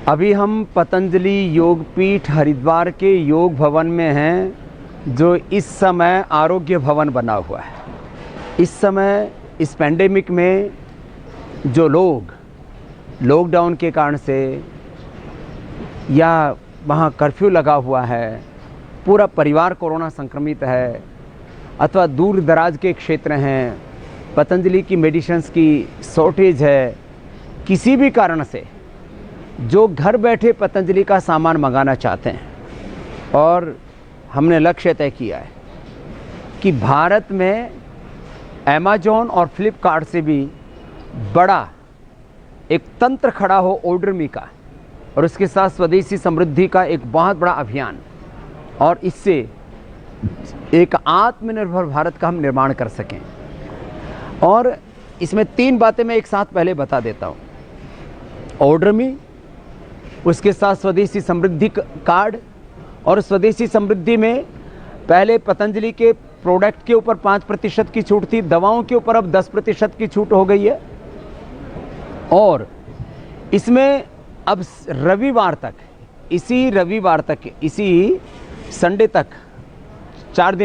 अभी हम पतंजलि योगपीठ हरिद्वार के योग भवन में हैं, जो इस समय आरोग्य भवन बना हुआ है। इस समय इस पैंडेमिक में जो लोग लॉकडाउन के कारण से या वहाँ कर्फ्यू लगा हुआ है, पूरा परिवार कोरोना संक्रमित है, अथवा दूर दराज के क्षेत्र हैं, पतंजलि की मेडिसिन्स की शॉर्टेज है, किसी भी कारण से जो घर बैठे पतंजलि का सामान मंगाना चाहते हैं, और हमने लक्ष्य तय किया है कि भारत में अमेज़न और फ्लिपकार्ट से भी बड़ा एक तंत्र खड़ा हो ऑर्डरमी का, और उसके साथ स्वदेशी समृद्धि का एक बहुत बड़ा अभियान, और इससे एक आत्मनिर्भर भारत का हम निर्माण कर सकें। और इसमें 3 बातें मैं एक साथ पहले बता देता हूँ। ऑर्डरमी, उसके साथ स्वदेशी समृद्धि कार्ड, और स्वदेशी समृद्धि में पहले पतंजलि के प्रोडक्ट के ऊपर 5% की छूट थी, दवाओं के ऊपर अब 10% की छूट हो गई है। और इसमें अब रविवार तक, इसी संडे तक 4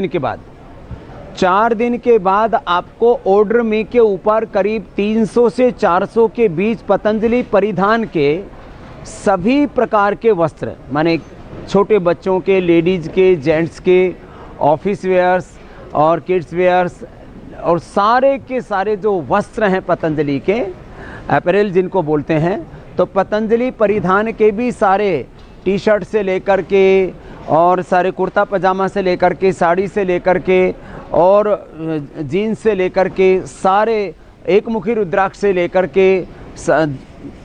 दिन के बाद आपको ऑर्डरमी के ऊपर करीब 300 से 400 के बीच पतंजलि परिधान के सभी प्रकार के वस्त्र, माने छोटे बच्चों के, लेडीज़ के, जेंट्स के, ऑफिस वेयर्स और किड्स वेयर्स, और सारे के सारे जो वस्त्र हैं पतंजलि के, अपैरल जिनको बोलते हैं, तो पतंजलि परिधान के भी सारे टी शर्ट से लेकर के, और सारे कुर्ता पजामा से लेकर के, साड़ी से लेकर के, और जीन्स से लेकर के, सारे एकमुखी रुद्राक्ष से लेकर के,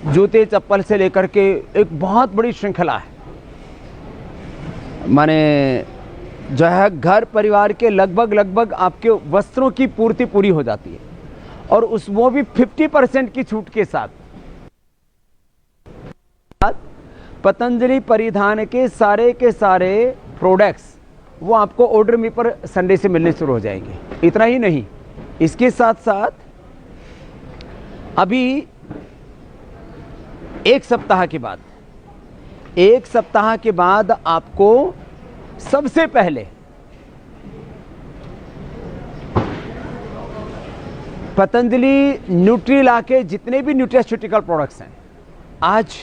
जूते चप्पल से लेकर के एक बहुत बड़ी श्रृंखला है। माने जो है घर परिवार के लगभग आपके वस्त्रों की पूर्ति पूरी हो जाती है, और वो भी 50% की छूट के साथ। पतंजलि परिधान के सारे प्रोडक्ट्स वो आपको ऑर्डरमी पर संडे से मिलने शुरू हो जाएंगे। इतना ही नहीं, इसके साथ साथ अभी एक सप्ताह के बाद आपको सबसे पहले पतंजलि न्यूट्रीला के जितने भी न्यूट्रास्यूटिकल प्रोडक्ट्स हैं, आज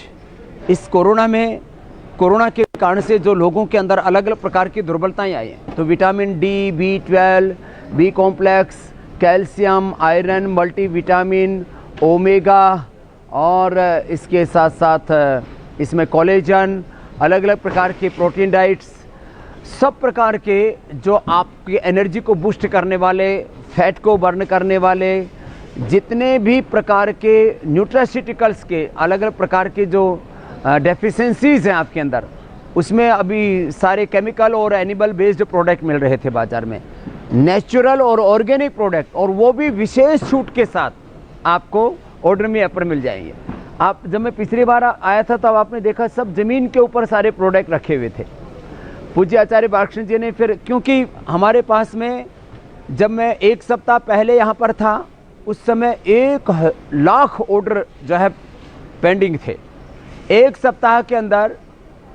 इस कोरोना के कारण से जो लोगों के अंदर अलग अलग प्रकार की दुर्बलताएं आई हैं, तो vitamin D, B12, B complex, calcium, iron, multivitamin, omega, और इसके साथ साथ इसमें कोलेजन, अलग अलग प्रकार के प्रोटीन डाइट्स, सब प्रकार के जो आपकी एनर्जी को बूस्ट करने वाले, फैट को बर्न करने वाले, जितने भी प्रकार के न्यूट्रास्यूटिकल्स के अलग अलग प्रकार के जो डेफिशिएंसीज हैं आपके अंदर, उसमें अभी सारे केमिकल और एनिमल बेस्ड प्रोडक्ट मिल रहे थे बाज़ार में, नेचुरल और ऑर्गेनिक प्रोडक्ट, और वो भी विशेष छूट के साथ आपको ऑर्डरमी ऐप पर मिल जाएंगे। आप जब मैं पिछली बार आया था तब आपने देखा सब ज़मीन के ऊपर सारे प्रोडक्ट रखे हुए थे। पूज्य आचार्य बालकृष्ण जी ने फिर, क्योंकि हमारे पास में जब मैं 1 सप्ताह पहले यहाँ पर था, उस समय 1 लाख ऑर्डर जो है पेंडिंग थे। 1 सप्ताह के अंदर,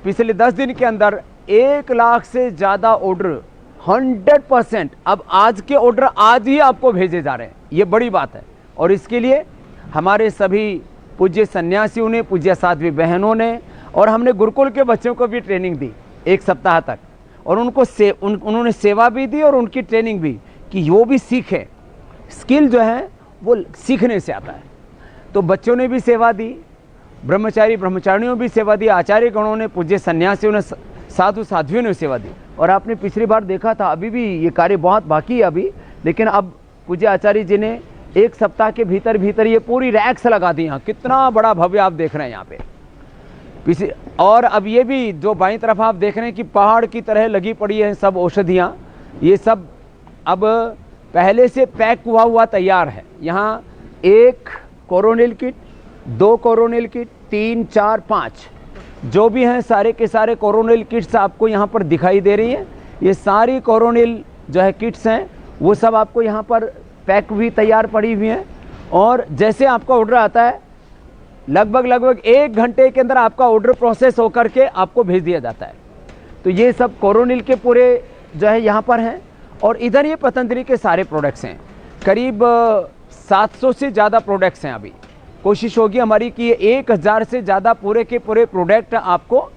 पिछले 10 दिन के अंदर 1 लाख से ज़्यादा ऑर्डर 100%, अब आज के ऑर्डर आज ही आपको भेजे जा रहे हैं। ये बड़ी बात है, और इसके लिए हमारे सभी पूज्य सन्यासियों ने, पूज्य साध्वी बहनों ने, और हमने गुरुकुल के बच्चों को भी ट्रेनिंग दी 1 सप्ताह तक, और उन्होंने सेवा भी दी और उनकी ट्रेनिंग भी, कि वो भी सीखें। स्किल जो है वो सीखने से आता है। तो बच्चों ने भी सेवा दी, ब्रह्मचारियों भी सेवा दी, आचार्य गणों ने, पूज्य सन्यासियों ने, साधु साध्वियों ने सेवा दी। और आपने पिछली बार देखा था, अभी भी ये कार्य बहुत बाकी है अभी, लेकिन अब पूज्य आचार्य जी ने 1 सप्ताह के भीतर ये पूरी रैक्स लगा दी। यहाँ कितना बड़ा भव्य आप देख रहे हैं यहाँ पे पीछे। और अब ये भी जो बाईं तरफ आप देख रहे हैं कि पहाड़ की तरह लगी पड़ी है सब औषधियाँ, ये सब अब पहले से पैक हुआ तैयार है। यहाँ 1 कोरोनिल किट, 2 कोरोनिल किट, 3, 4, 5 जो भी हैं सारे के सारे कोरोनिल किट्स आपको यहाँ पर दिखाई दे रही हैं। ये सारी कोरोनिल जो है किट्स हैं, वो सब आपको यहाँ पर पैक भी तैयार पड़ी हुई हैं। और जैसे आपका ऑर्डर आता है, लगभग 1 घंटे के अंदर आपका ऑर्डर प्रोसेस होकर के आपको भेज दिया जाता है। तो ये सब कोरोनिल के पूरे जो है यहाँ पर हैं। और इधर ये पतंजलि के सारे प्रोडक्ट्स हैं, करीब 700 से ज़्यादा प्रोडक्ट्स हैं। अभी कोशिश होगी हमारी कि 1000 से ज़्यादा पूरे के पूरे प्रोडक्ट आपको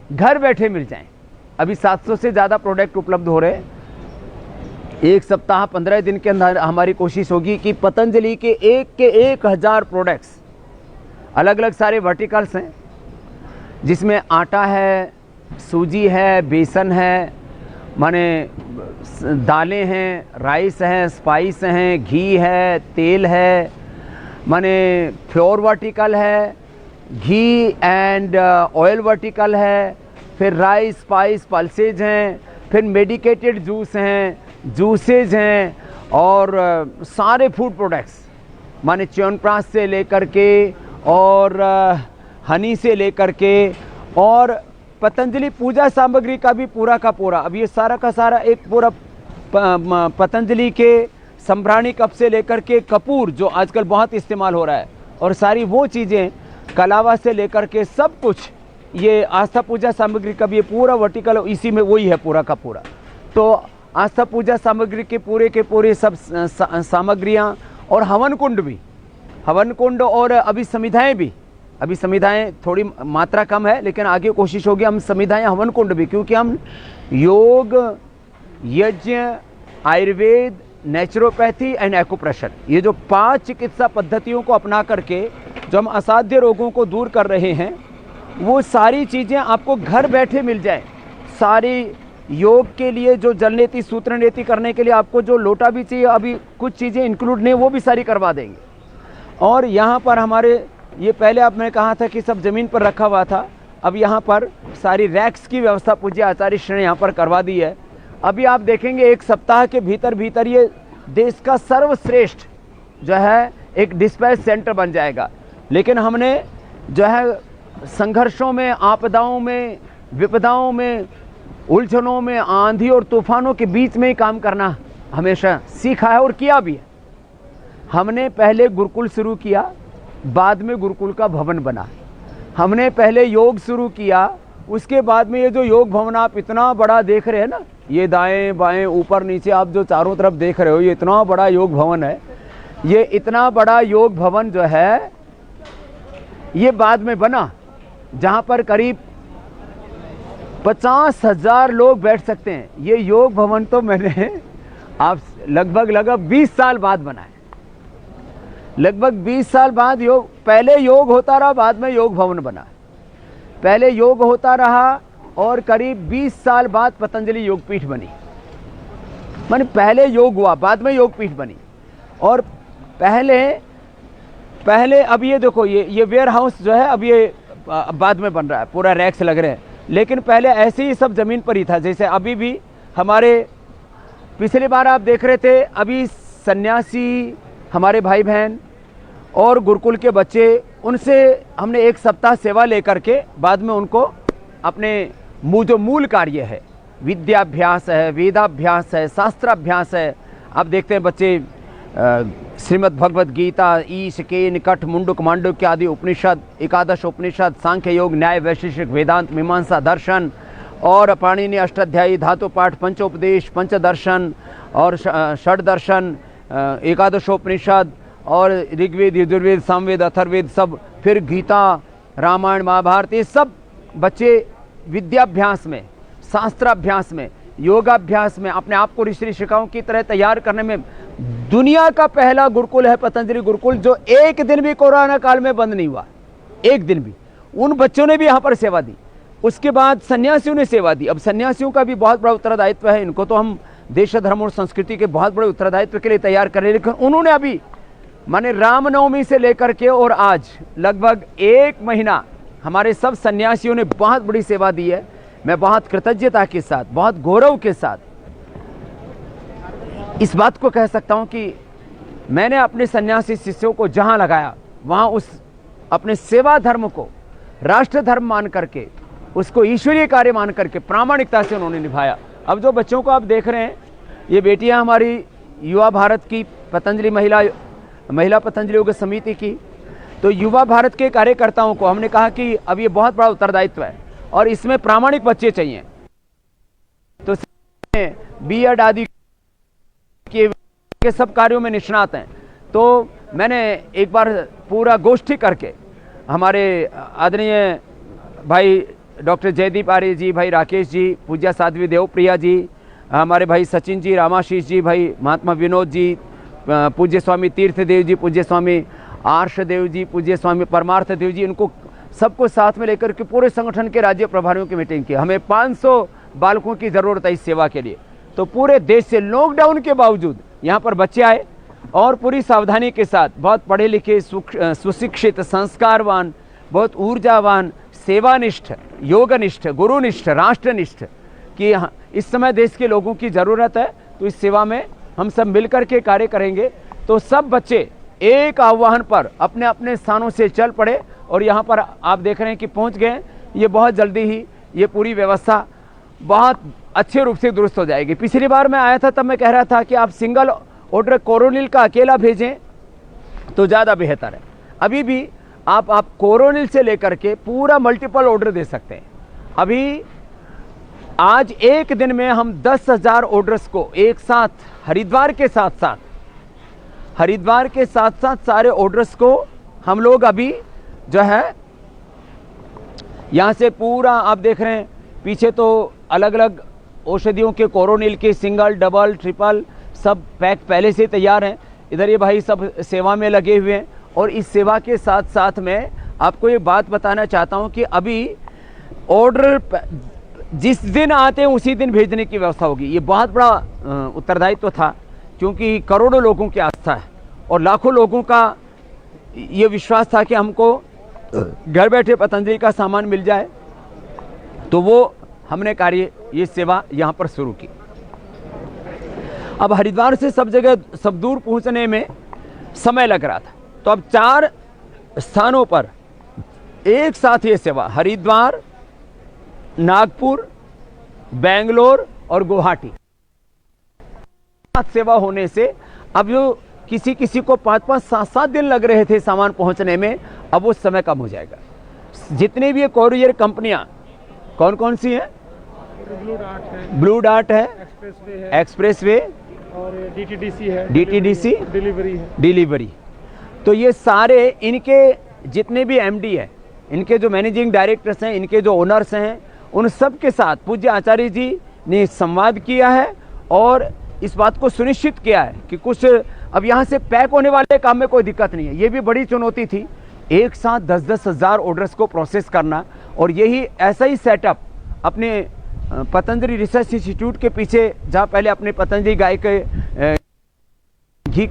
घर बैठे मिल जाएं। अभी 700 से ज़्यादा प्रोडक्ट उपलब्ध हो रहे हैं। एक सप्ताह 15 दिन के अंदर हमारी कोशिश होगी कि पतंजलि के 1000 प्रोडक्ट्स, अलग अलग सारे वर्टिकल्स हैं, जिसमें आटा है, सूजी है, बेसन है, माने दालें हैं, राइस हैं, स्पाइस हैं, घी है, तेल है, माने फ्लोर वर्टिकल है, घी एंड ऑयल वर्टिकल है, फिर राइस, स्पाइस, पल्सेज हैं, फिर मेडिकेटेड जूस हैं, जूसेज हैं, और सारे फूड प्रोडक्ट्स माने च्यवनप्राश से लेकर के और हनी से लेकर के, और पतंजलि पूजा सामग्री का भी पूरा का पूरा। अब ये सारा का सारा एक पूरा पतंजलि के संभ्राणी कप से लेकर के कपूर जो आजकल बहुत इस्तेमाल हो रहा है, और सारी वो चीज़ें कलावा से लेकर के सब कुछ, ये आस्था पूजा सामग्री का भी ये पूरा वर्टिकल इसी में वही है पूरा का पूरा। तो आस्था पूजा सामग्री के पूरे सब सामग्रियाँ, और हवन कुंड भी, हवन कुंड, और अभी समिधाएँ भी, अभी समिधाएँ थोड़ी मात्रा कम है, लेकिन आगे कोशिश होगी हम समिधाएँ, हवन कुंड भी, क्योंकि हम योग, यज्ञ, आयुर्वेद, नेचुरोपैथी एंड एक्यूप्रेशर, ये जो 5 चिकित्सा पद्धतियों को अपना करके जो हम असाध्य रोगों को दूर कर रहे हैं, वो सारी चीज़ें आपको घर बैठे मिल जाए। सारी योग के लिए जो जल नीति, सूत्र नीति करने के लिए आपको जो लोटा भी चाहिए, अभी कुछ चीज़ें इंक्लूड नहीं, वो भी सारी करवा देंगे। और यहाँ पर हमारे ये पहले अब मैं कहा था कि सब ज़मीन पर रखा हुआ था, अब यहाँ पर सारी रैक्स की व्यवस्था पूज्य आचार्य श्री ने यहाँ पर करवा दी है। अभी आप देखेंगे 1 सप्ताह के भीतर ये देश का सर्वश्रेष्ठ जो है एक डिस्पैच सेंटर बन जाएगा। लेकिन हमने जो है संघर्षों में, आपदाओं में, विपदाओं में, उलझनों में, आंधी और तूफानों के बीच में ही काम करना हमेशा सीखा है और किया भी है। हमने पहले गुरुकुल शुरू किया, बाद में गुरुकुल का भवन बना। हमने पहले योग शुरू किया, उसके बाद में ये जो योग भवन आप इतना बड़ा देख रहे हैं ना, ये दाएं बाएं ऊपर नीचे आप जो चारों तरफ देख रहे हो, ये इतना बड़ा योग भवन है। ये इतना बड़ा योग भवन जो है ये बाद में बना, जहाँ पर करीब 50,000 लोग बैठ सकते हैं। ये योग भवन तो मैंने आप लगभग 20 साल बाद बनाया, लगभग 20 साल बाद। योग पहले योग होता रहा, बाद में योग भवन बना। पहले योग होता रहा और करीब 20 साल बाद पतंजलि योगपीठ बनी। माने पहले योग हुआ, बाद में योगपीठ बनी। और पहले अब ये देखो, ये वेयर हाउस जो है अब ये बाद में बन रहा है, पूरा रैक्स लग रहे हैं। लेकिन पहले ऐसे ही सब ज़मीन पर ही था। जैसे अभी भी हमारे पिछली बार आप देख रहे थे, अभी सन्यासी हमारे भाई बहन और गुरुकुल के बच्चे, उनसे हमने 1 सप्ताह सेवा लेकर के बाद में उनको अपने जो मूल कार्य है, विद्याभ्यास है, वेदाभ्यास है, शास्त्राभ्यास है। आप देखते हैं बच्चे श्रीमद् भगवद गीता, ईश, केन, कठ, मुंडुक, मांडुक्य आदि उपनिषद, एकादश उपनिषद, सांख्य योग, न्याय, वैशेषिक, वेदांत, मीमांसा, दर्शन और पाणिनि अष्टाध्यायी, धातु पाठ, पंचोपदेश, पंचदर्शन और षड दर्शन, एकादशोपनिषद और ऋग्वेद, यजुर्वेद, सामवेद, अथर्ववेद सब, फिर गीता, रामायण, महाभारत, ये सब बच्चे विद्याभ्यास में, शास्त्राभ्यास में, योगाभ्यास में अपने आप को ऋषि ऋषिकाओं की तरह तैयार करने में दुनिया का पहला गुरुकुल है पतंजलि गुरुकुल, जो एक दिन भी कोरोना काल में बंद नहीं हुआ, एक दिन भी। उन बच्चों ने भी यहाँ पर सेवा दी। उसके बाद सन्यासियों ने सेवा दी। अब सन्यासियों का भी बहुत बड़ा उत्तरदायित्व है। इनको तो हम देश, धर्म और संस्कृति के बहुत बड़े उत्तरदायित्व के लिए तैयार कर रहे हैं। लेकिन उन्होंने अभी माने रामनवमी से लेकर के और आज लगभग 1 महीना हमारे सब सन्यासियों ने बहुत बड़ी सेवा दी है। मैं बहुत कृतज्ञता के साथ, बहुत गौरव के साथ इस बात को कह सकता हूं कि मैंने अपने सन्यासी शिष्यों को जहां लगाया, वहां उस अपने सेवा धर्म को राष्ट्र धर्म मान करके, उसको ईश्वरीय कार्य मान करके प्रामाणिकता से उन्होंने निभाया। अब जो बच्चों को आप देख रहे हैं, ये बेटियां हमारी युवा भारत की पतंजलि महिला पतंजलि योग समिति की, तो युवा भारत के कार्यकर्ताओं को हमने कहा कि अब ये बहुत बड़ा उत्तरदायित्व है और इसमें प्रामाणिक बच्चे चाहिए। तो बीएड आदि के सब कार्यों में निष्णात हैं। तो मैंने एक बार पूरा गोष्ठी करके हमारे आदरणीय भाई डॉक्टर जयदीप आर्य जी, भाई राकेश जी, पूज्या साध्वी देवप्रिया जी, हमारे भाई सचिन जी, रामाशीष जी, भाई महात्मा विनोद जी, पूज्य स्वामी तीर्थदेव जी, पूज्य स्वामी आर्षदेव जी, पूज्य स्वामी परमार्थ देव जी, इनको सबको साथ में लेकर के पूरे संगठन के राज्य प्रभारियों की मीटिंग की। हमें 500 बालकों की ज़रूरत है इस सेवा के लिए। तो पूरे देश से लॉकडाउन के बावजूद यहाँ पर बच्चे आए और पूरी सावधानी के साथ, बहुत पढ़े लिखे, सुशिक्षित, संस्कारवान, बहुत ऊर्जावान, सेवानिष्ठ, योगनिष्ठ, गुरुनिष्ठ, राष्ट्रनिष्ठ, कि इस समय देश के लोगों की ज़रूरत है। तो इस सेवा में हम सब मिलकर के कार्य करेंगे। तो सब बच्चे एक आह्वान पर अपने अपने स्थानों से चल पड़े और यहाँ पर आप देख रहे हैं कि पहुँच गए। ये बहुत जल्दी ही ये पूरी व्यवस्था बहुत अच्छे रूप से दुरुस्त हो जाएगी। पिछली बार मैं आया था तब मैं कह रहा था कि आप सिंगल ऑर्डर कोरोनिल का अकेला भेजें तो ज़्यादा बेहतर है। अभी भी आप कोरोनिल से लेकर के पूरा मल्टीपल ऑर्डर दे सकते हैं। अभी आज एक दिन में हम 10,000 ऑर्डर्स को एक साथ हरिद्वार के साथ सारे ऑर्डर्स को हम लोग अभी जो है यहाँ से पूरा आप देख रहे हैं पीछे तो अलग अलग औषधियों के कोरोनिल के सिंगल, डबल, ट्रिपल सब पैक पहले से तैयार हैं। इधर ये भाई सब सेवा में लगे हुए हैं। और इस सेवा के साथ साथ मैं आपको ये बात बताना चाहता हूँ कि अभी ऑर्डर जिस दिन आते हैं उसी दिन भेजने की व्यवस्था होगी। ये बहुत बड़ा उत्तरदायित्व था क्योंकि करोड़ों लोगों की आस्था है और लाखों लोगों का ये विश्वास था कि हमको घर बैठे पतंजलि का सामान मिल जाए। तो वो हमने कार्य, ये सेवा यहाँ पर शुरू की। अब हरिद्वार से सब जगह सब दूर पहुँचने में समय लग रहा था, तो अब 4 स्थानों पर एक साथ ये सेवा, हरिद्वार, नागपुर, बेंगलोर और गुवाहाटी सेवा होने से अब जो किसी को 5-5, 7-7 दिन लग रहे थे सामान पहुंचने में, अब वो समय कम हो जाएगा। जितनी भी कोरियर कंपनियां कौन कौन सी हैं? ब्लू डार्ट है, एक्सप्रेसवे और डीटीडीसी डिलीवरी। तो ये सारे इनके जितने भी एमडी है, इनके जो मैनेजिंग डायरेक्टर्स हैं, इनके जो ओनर्स हैं, उन सब के साथ पूज्य आचार्य जी ने संवाद किया है और इस बात को सुनिश्चित किया है कि कुछ अब यहाँ से पैक होने वाले काम में कोई दिक्कत नहीं है। ये भी बड़ी चुनौती थी, एक साथ 10-10 हज़ार ऑर्डर्स को प्रोसेस करना। और यही ऐसा ही सेटअप अपने पतंजलि रिसर्च इंस्टीट्यूट के पीछे, जहाँ पहले अपने पतंजलि गाय के घी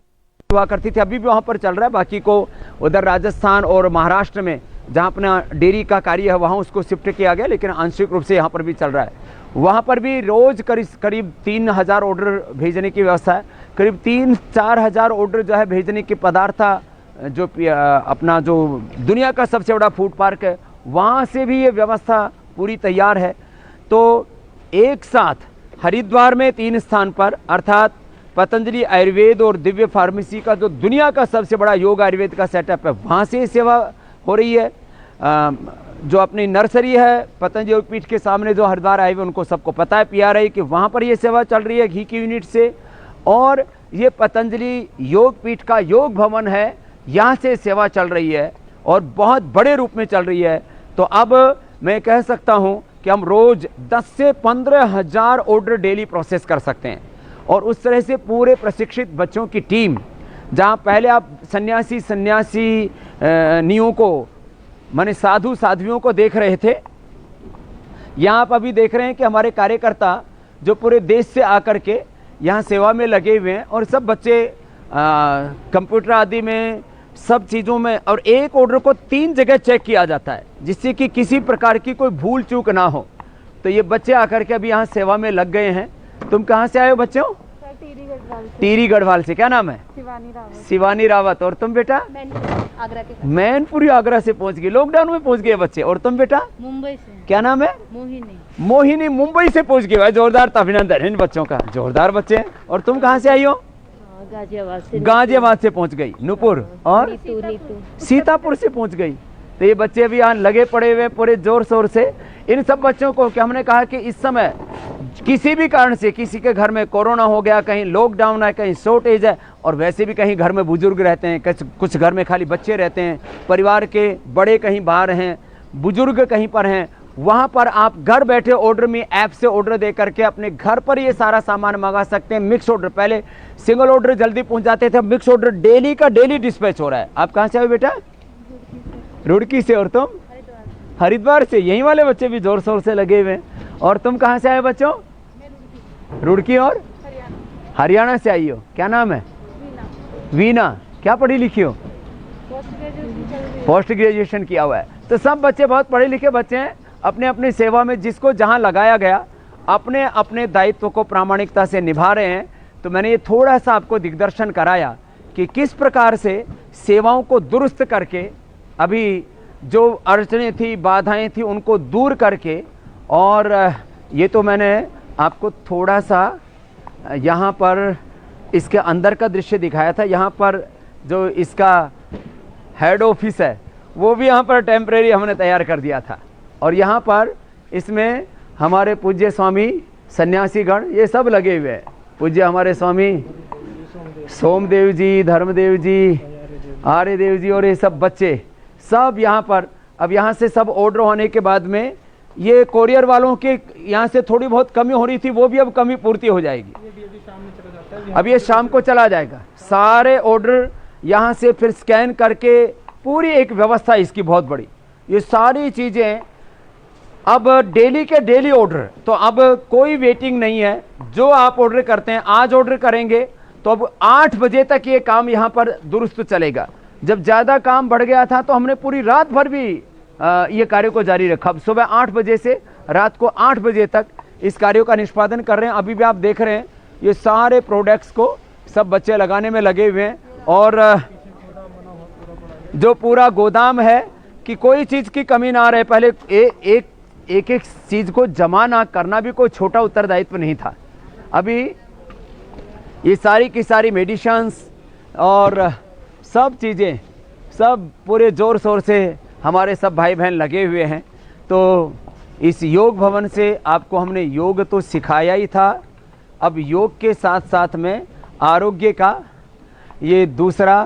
हुआ करती थी, अभी भी वहाँ पर चल रहा है। बाकी को उधर राजस्थान और महाराष्ट्र में जहाँ अपना डेयरी का कार्य है वहाँ उसको शिफ्ट किया गया, लेकिन आंशिक रूप से यहाँ पर भी चल रहा है। वहाँ पर भी रोज़ करीब 3,000 ऑर्डर भेजने की व्यवस्था है। करीब 3-4 हज़ार ऑर्डर जो है भेजने के पदार्थ जो अपना जो दुनिया का सबसे बड़ा फूड पार्क है वहाँ से भी ये व्यवस्था पूरी तैयार है। तो एक साथ हरिद्वार में 3 स्थान पर, अर्थात पतंजलि आयुर्वेद और दिव्य फार्मेसी का जो दुनिया का सबसे बड़ा योग आयुर्वेद का सेटअप है, वहाँ से सेवा हो रही है। जो अपनी नर्सरी है पतंजलि योगपीठ के सामने जो हरिद्वार आए हुए उनको सबको पता है, PRI कि वहाँ पर ये सेवा चल रही है घी की यूनिट से। और ये पतंजलि योगपीठ का योग भवन है, यहाँ से सेवा चल रही है और बहुत बड़े रूप में चल रही है। तो अब मैं कह सकता हूँ कि हम रोज़ 10 से 15 हज़ार ऑर्डर डेली प्रोसेस कर सकते हैं। और उस तरह से पूरे प्रशिक्षित बच्चों की टीम, जहाँ पहले आप सन्यासियों को माने साधु साध्वियों को देख रहे थे, यहाँ आप अभी देख रहे हैं कि हमारे कार्यकर्ता जो पूरे देश से आकर के यहाँ सेवा में लगे हुए हैं। और सब बच्चे कंप्यूटर आदि में सब चीज़ों में, और एक ऑर्डर को 3 जगह चेक किया जाता है जिससे कि किसी प्रकार की कोई भूल चूक ना हो। तो ये बच्चे आकर के अभी यहाँ सेवा में लग गए हैं। तुम कहाँ से आए हो बच्चों? टीरी गढ़वाल से। क्या नाम है? शिवानी रावत। और तुम बेटा? मैनपुरी आगरा से पहुंच गए, लॉकडाउन में पहुंच गए बच्चे। और तुम बेटा? मुंबई से। क्या नाम है? मोहिनी मुंबई से पहुंच गए। जोरदार अभिनंदन इन बच्चों का, जोरदार बच्चे हैं। और तुम कहाँ से आई हो? गाजियाबाद से पहुंच गई, नूपुर और सीतापुर से पहुंच गई। तो ये बच्चे अभी यहाँ लगे पड़े हुए पूरे जोर शोर से। इन सब बच्चों को क्या हमने कहा कि इस समय किसी भी कारण से किसी के घर में कोरोना हो गया, कहीं लॉकडाउन है, कहीं शॉर्टेज है, और वैसे भी कहीं घर में बुजुर्ग रहते हैं, कुछ घर में खाली बच्चे रहते हैं, परिवार के बड़े कहीं बाहर हैं, बुजुर्ग कहीं पर हैं, वहाँ पर आप घर बैठे ऑर्डर में ऐप से ऑर्डर दे करके अपने घर पर ये सारा सामान मंगा सकते हैं। मिक्स ऑर्डर, पहले सिंगल ऑर्डर जल्दी पहुँच जाते थे, मिक्स ऑर्डर डेली का डेली डिस्पैच हो रहा है। आप कहाँ से आए बेटा? रुड़की से। और तुम? हरिद्वार से। यहीं वाले बच्चे भी जोर शोर से लगे हुए हैं। और तुम कहाँ से आए बच्चों? रुड़की और हरियाणा से आई हो। क्या नाम है? वीना। क्या पढ़ी लिखी हो? पोस्ट ग्रेजुएशन किया हुआ है। तो सब बच्चे बहुत पढ़े लिखे बच्चे हैं, अपने अपनी सेवा में जिसको जहाँ लगाया गया अपने अपने दायित्व को प्रामाणिकता से निभा रहे हैं। तो मैंने ये थोड़ा सा आपको दिग्दर्शन कराया कि किस प्रकार से सेवाओं को दुरुस्त करके अभी जो अड़चनें थी, बाधाएं थी, उनको दूर करके, और ये तो मैंने आपको थोड़ा सा यहाँ पर इसके अंदर का दृश्य दिखाया था। यहाँ पर जो इसका हेड ऑफिस है वो भी यहाँ पर टेम्परेरी हमने तैयार कर दिया था। और यहाँ पर इसमें हमारे पूज्य स्वामी सन्यासीगण ये सब लगे हुए हैं। पूज्य हमारे स्वामी सोमदेव जी, धर्मदेव जी, आर्यदेव जी, और ये सब बच्चे सब यहाँ पर। अब यहाँ से सब ऑर्डर होने के बाद में ये कोरियर वालों के यहाँ से थोड़ी बहुत कमी हो रही थी, वो भी अब कमी पूर्ति हो जाएगी। अब ये शाम को चला जाएगा। सारे ऑर्डर यहाँ से फिर स्कैन करके पूरी एक व्यवस्था इसकी बहुत बड़ी। ये सारी चीज़ें अब डेली के डेली ऑर्डर, तो अब कोई वेटिंग नहीं है। जो आप ऑर्डर करते हैं, आज ऑर्डर करेंगे तो अब 8 बजे तक ये काम यहाँ पर दुरुस्त चलेगा। जब ज़्यादा काम बढ़ गया था तो हमने पूरी रात भर भी ये कार्य को जारी रखा। अब सुबह 8 बजे से रात को 8 बजे तक इस कार्यों का निष्पादन कर रहे हैं। अभी भी आप देख रहे हैं ये सारे प्रोडक्ट्स को सब बच्चे लगाने में लगे हुए हैं। और जो पूरा गोदाम है कि कोई चीज़ की कमी ना रहे। पहले एक चीज़ को जमा ना करना भी कोई छोटा उत्तरदायित्व नहीं था। अभी ये सारी की सारी मेडिसिन्स और सब चीज़ें सब पूरे ज़ोर शोर से हमारे सब भाई बहन लगे हुए हैं। तो इस योग भवन से आपको हमने योग तो सिखाया ही था, अब योग के साथ साथ में आरोग्य का ये दूसरा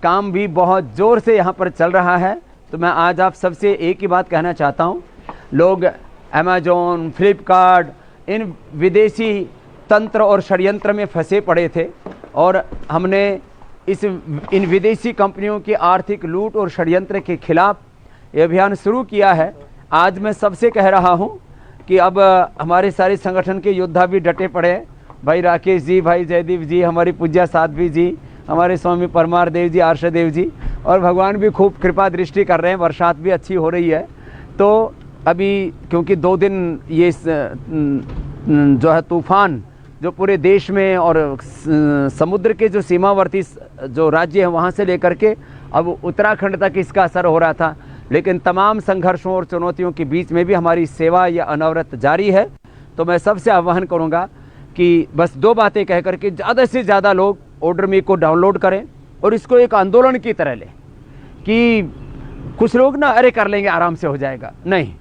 काम भी बहुत ज़ोर से यहाँ पर चल रहा है। तो मैं आज आप सबसे एक ही बात कहना चाहता हूँ, लोग अमेज़ॉन, फ्लिपकार्ट, इन विदेशी तंत्र और षड्यंत्र में फंसे पड़े थे, और हमने इन विदेशी कंपनियों की आर्थिक लूट और षड्यंत्र के खिलाफ ये अभियान शुरू किया है। आज मैं सबसे कह रहा हूँ कि अब हमारे सारे संगठन के योद्धा भी डटे पड़े हैं। भाई राकेश जी, भाई जयदीप जी, हमारी पूज्या साध्वी जी, हमारे स्वामी परमार देव जी, आर्षदेव जी, और भगवान भी खूब कृपा दृष्टि कर रहे हैं, बरसात भी अच्छी हो रही है। तो अभी क्योंकि 2 दिन ये जो है तूफान जो पूरे देश में और समुद्र के जो सीमावर्ती जो राज्य हैं वहाँ से लेकर के अब उत्तराखंड तक इसका असर हो रहा था, लेकिन तमाम संघर्षों और चुनौतियों के बीच में भी हमारी सेवा या अनवरत जारी है। तो मैं सबसे आह्वान करूँगा कि बस 2 बातें कह करके ज़्यादा से ज़्यादा लोग ऑर्डर मी को डाउनलोड करें और इसको एक आंदोलन की तरह लें कि कुछ लोग ना अरे कर लेंगे, आराम से हो जाएगा। नहीं,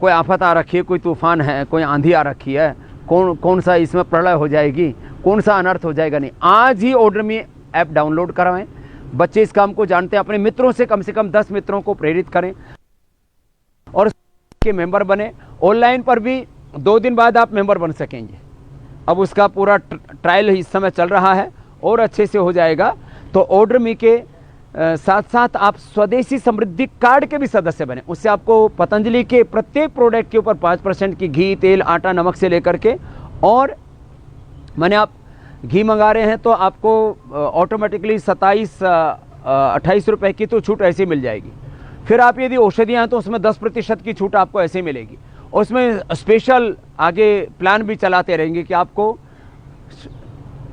कोई आफत आ रखी है, कोई तूफान है, कोई आंधी आ रखी है, कौन सा इसमें प्रलय हो जाएगी, कौन सा अनर्थ हो जाएगा। नहीं, आज ही ऑर्डर मी ऐप डाउनलोड करवाएं। बच्चे इस काम को जानते हैं, अपने मित्रों से कम 10 मित्रों को प्रेरित करें और के मेंबर बने। ऑनलाइन पर भी 2 दिन बाद आप मेंबर बन सकेंगे। अब उसका पूरा ट्रायल इस समय चल रहा है और अच्छे से हो जाएगा। तो ऑर्डर मी के साथ साथ आप स्वदेशी समृद्धि कार्ड के भी सदस्य बने। उससे आपको पतंजलि के प्रत्येक प्रोडक्ट के ऊपर 5% की घी, तेल, आटा, नमक से लेकर के, और मैंने आप घी मंगा रहे हैं तो आपको ऑटोमेटिकली 27-28 रुपए की तो छूट ऐसे मिल जाएगी। फिर आप यदि औषधियाँ हैं तो उसमें 10% की छूट आपको ऐसे मिलेगी। और उसमें स्पेशल आगे प्लान भी चलाते रहेंगे कि आपको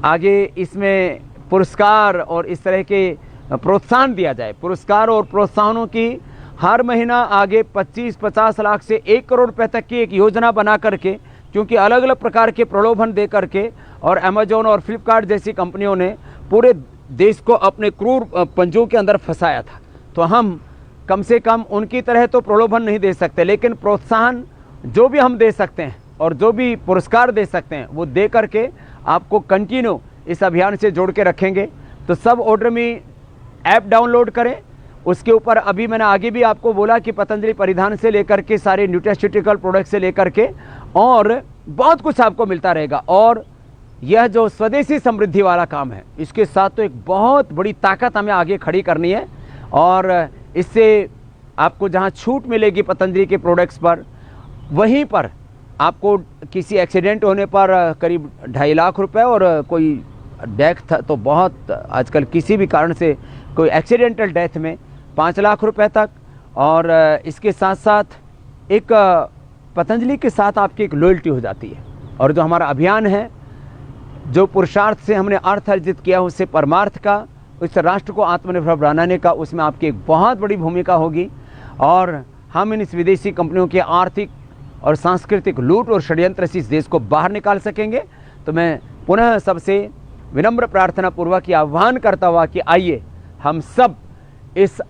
आगे इसमें पुरस्कार और इस तरह के प्रोत्साहन दिया जाए। पुरस्कार और प्रोत्साहनों की हर महीना आगे 25-50 लाख से 1 करोड़ रुपए तक की एक योजना बना करके, क्योंकि अलग अलग प्रकार के प्रलोभन दे करके और अमेजॉन और फ्लिपकार्ट जैसी कंपनियों ने पूरे देश को अपने क्रूर पंजों के अंदर फंसाया था। तो हम कम से कम उनकी तरह तो प्रलोभन नहीं दे सकते, लेकिन प्रोत्साहन जो भी हम दे सकते हैं और जो भी पुरस्कार दे सकते हैं वो दे करके आपको कंटिन्यू इस अभियान से जोड़ के रखेंगे। तो सब ओड्रमी ऐप डाउनलोड करें, उसके ऊपर अभी मैंने आगे भी आपको बोला कि पतंजलि परिधान से लेकर के सारे न्यूट्रास्यूटिकल प्रोडक्ट से लेकर के और बहुत कुछ आपको मिलता रहेगा। और यह जो स्वदेशी समृद्धि वाला काम है, इसके साथ तो एक बहुत बड़ी ताकत हमें आगे खड़ी करनी है। और इससे आपको जहां छूट मिलेगी पतंजलि के प्रोडक्ट्स पर, वहीं पर आपको किसी एक्सीडेंट होने पर करीब 2.5 लाख रुपए, और कोई डेथ था तो बहुत आजकल किसी भी कारण से कोई एक्सीडेंटल डेथ में 5 लाख रुपए तक। और इसके साथ साथ एक पतंजलि के साथ आपकी एक लॉयल्टी हो जाती है। और जो हमारा अभियान है, जो पुरुषार्थ से हमने अर्थ अर्जित किया उससे परमार्थ का, उस राष्ट्र को आत्मनिर्भर बनाने का, उसमें आपकी एक बहुत बड़ी भूमिका होगी। और हम इन विदेशी कंपनियों के आर्थिक और सांस्कृतिक लूट और षड्यंत्र से इस देश को बाहर निकाल सकेंगे। तो मैं पुनः सबसे विनम्र प्रार्थना पूर्वक आह्वान करता हुआ कि आइए हम सब इस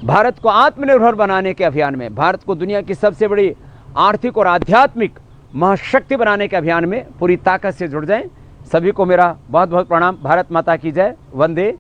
भारत को आत्मनिर्भर बनाने के अभियान में, भारत को दुनिया की सबसे बड़ी आर्थिक और आध्यात्मिक महाशक्ति बनाने के अभियान में पूरी ताकत से जुड़ जाएं। सभी को मेरा बहुत बहुत प्रणाम। भारत माता की जय। वंदे